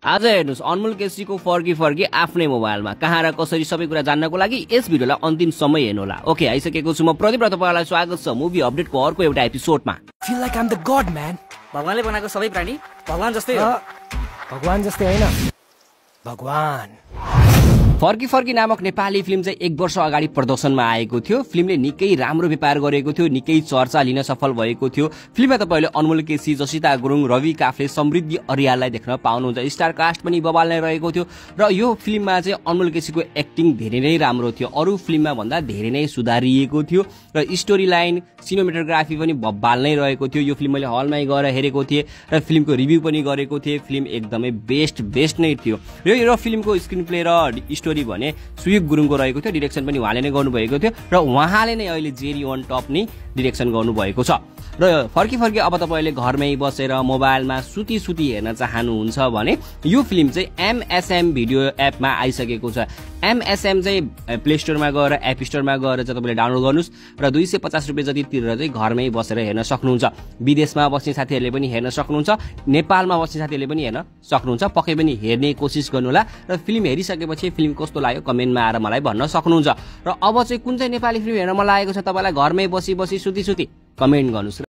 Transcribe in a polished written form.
आज हेर्नुस् अनमोल केसीको फर्की आफ्नै मोबाइलमा कहाँ र कसरी सबै कुरा जान्नको लागि यस भिडियोलाई अन्तिमसम्म हेर्नुहोला। ओके, आइसकेको छु म प्रदीप र तपाईहरुलाई स्वागत छ मुभी अपडेटको अर्को एउटा एपिसोडमा। Feel like I'm the god man. भगवानले बनाएको सबै प्राणी भगवान जस्तै हो। भगवान जस्तै हैन, भगवान। फर्की नामक नेपाली फिल्म चाहिँ 1 वर्ष अगाडि प्रदर्शनमा आएको थियो। फिल्मले निकै राम्रो व्यापार गरेको थियो, निकै चर्चा लिन सफल भएको थियो। फिल्ममा तपाईले अनमोल केसी, जसिता गुरुङ, रवि काफ्ले, समृद्धि अर्याललाई देख्न पाउनुहुन्छ। स्टार कास्ट पनि बबाल नै रहेको थियो र यो फिल्ममा चाहिँ अनमोल केसीको एक्टिङ धेरै नै राम्रो थियो, अरु फिल्ममा भन्दा धेरै नै सुधारिएको थियो र स्टोरी लाइन, सिनेमेटोग्राफी पनि बबाल नै रहेको थियो। यो फिल्म मैले हलमै गएर हेरेको थिएँ र फिल्मको रिभ्यू पनि गरेको थिएँ। फिल्म एकदमै बेस्ट नै थियो। यो फिल्मको स्क्रिन प्ले र स्टोरी भने सुयुग गुरुङको रहेको थियो। डिरेक्सन पनि उहाँले नै गर्नुभएको थियो र उहाँले नै अहिले जेरी अन टप नै डिरेक्सन गर्नुभएको छ। र फर्की अब तपाईले घरमै बसेर मोबाइलमा सुती हेर्न चाहनुहुन्छ भने यो फिल्म चाहिँ MSM भिडियो एपमा आइसकेको छ। MSM चाहिँ प्ले स्टोरमा गएर एप स्टोरमा गएर चाहिँ तपाईले डाउनलोड गर्नुस् र 250 रुपैयाँ जति तिरेर चाहिँ घरमै बसेर हेर्न सक्नुहुन्छ। विदेशमा बस्ने साथीहरूले पनि हेर्न सक्नुहुन्छ, नेपालमा बस्ने साथीहरूले पनि हेर्न सक्नुहुन्छ। पक्कै पनि हेर्ने कोसिस गर्नुहोला र फिल्म हेरिसकेपछि फिल्म कस्तो लाग्यो कमेन्टमा आएर मलाई भन्न सक्नुहुन्छ। र अब चाहिँ कुन चाहिँ नेपाली फिल्म हेर्न मन लागेको छ तपाईलाई घरमै बसी सुती कमेन्ट गर्नुस्।